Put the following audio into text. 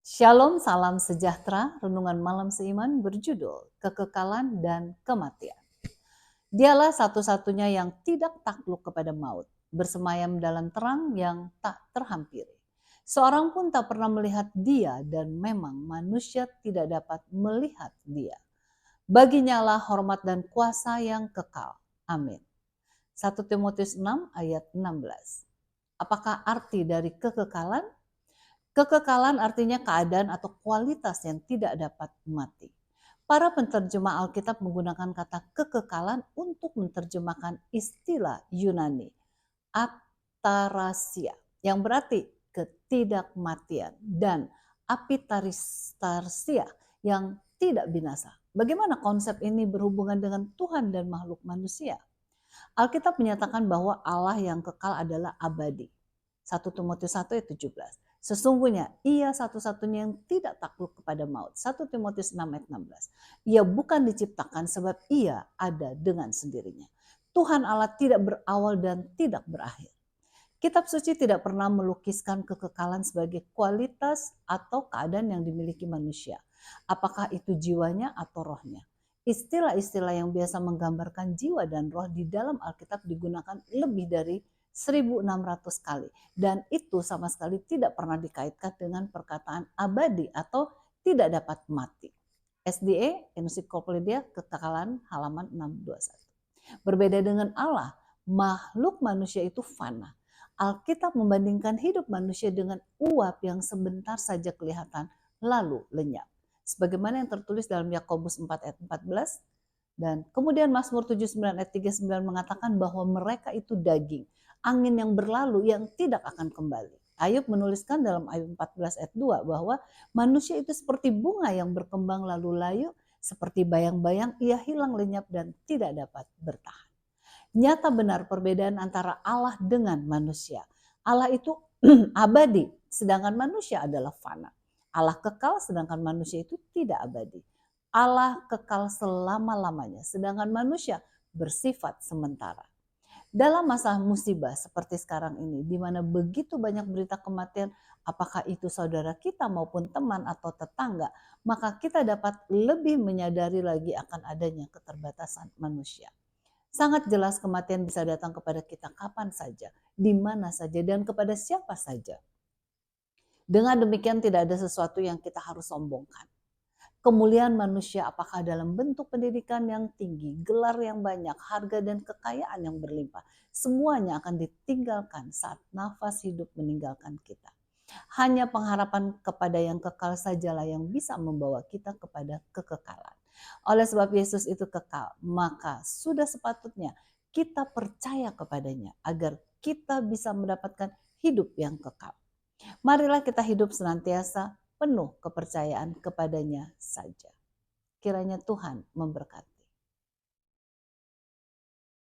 Shalom, salam sejahtera. Renungan malam seiman berjudul Kekekalan dan Kematian. Dialah satu-satunya yang tidak takluk kepada maut, bersemayam dalam terang yang tak terhampiri. Seorang pun tak pernah melihat dia dan memang manusia tidak dapat melihat dia. Baginya lah hormat dan kuasa yang kekal. Amin. 1 Timotius 6 ayat 16. Apakah arti dari kekekalan? Kekekalan artinya keadaan atau kualitas yang tidak dapat mati. Para penterjemah Alkitab menggunakan kata kekekalan untuk menerjemahkan istilah Yunani, atarasia, yang berarti ketidakmatian, dan apitaristasia yang tidak binasa. Bagaimana konsep ini berhubungan dengan Tuhan dan makhluk manusia? Alkitab menyatakan bahwa Allah yang kekal adalah abadi. 1 Timotius 1 ayat 17. Sesungguhnya ia satu-satunya yang tidak takluk kepada maut. 1 Timotius 6 ayat 16. Ia bukan diciptakan sebab ia ada dengan sendirinya. Tuhan Allah tidak berawal dan tidak berakhir. Kitab suci tidak pernah melukiskan kekekalan sebagai kualitas atau keadaan yang dimiliki manusia. Apakah itu jiwanya atau rohnya? Istilah-istilah yang biasa menggambarkan jiwa dan roh di dalam Alkitab digunakan lebih dari 1600 kali. Dan itu sama sekali tidak pernah dikaitkan dengan perkataan abadi atau tidak dapat mati. SDA, Ensiklopedia Kekekalan, halaman 621. Berbeda dengan Allah, makhluk manusia itu fana. Alkitab membandingkan hidup manusia dengan uap yang sebentar saja kelihatan lalu lenyap. Sebagaimana yang tertulis dalam Yakobus 4 ayat 14. Dan kemudian Mazmur 79 ayat 39 mengatakan bahwa mereka itu daging, angin yang berlalu yang tidak akan kembali. Ayub menuliskan dalam Ayub 14 ayat 2 bahwa manusia itu seperti bunga yang berkembang lalu layu, seperti bayang-bayang ia hilang lenyap dan tidak dapat bertahan. Nyata benar perbedaan antara Allah dengan manusia. Allah itu abadi, sedangkan manusia adalah fana. Allah kekal, sedangkan manusia itu tidak abadi. Allah kekal selama-lamanya, sedangkan manusia bersifat sementara. Dalam masa musibah seperti sekarang ini, di mana begitu banyak berita kematian, apakah itu saudara kita maupun teman atau tetangga, maka kita dapat lebih menyadari lagi akan adanya keterbatasan manusia. Sangat jelas kematian bisa datang kepada kita kapan saja, di mana saja, dan kepada siapa saja. Dengan demikian tidak ada sesuatu yang kita harus sombongkan. Kemuliaan manusia apakah dalam bentuk pendidikan yang tinggi, gelar yang banyak, harga dan kekayaan yang berlimpah. Semuanya akan ditinggalkan saat nafas hidup meninggalkan kita. Hanya pengharapan kepada yang kekal sajalah yang bisa membawa kita kepada kekekalan. Oleh sebab Yesus itu kekal, maka sudah sepatutnya kita percaya kepadanya agar kita bisa mendapatkan hidup yang kekal. Marilah kita hidup senantiasa penuh kepercayaan kepadanya saja. Kiranya Tuhan memberkati.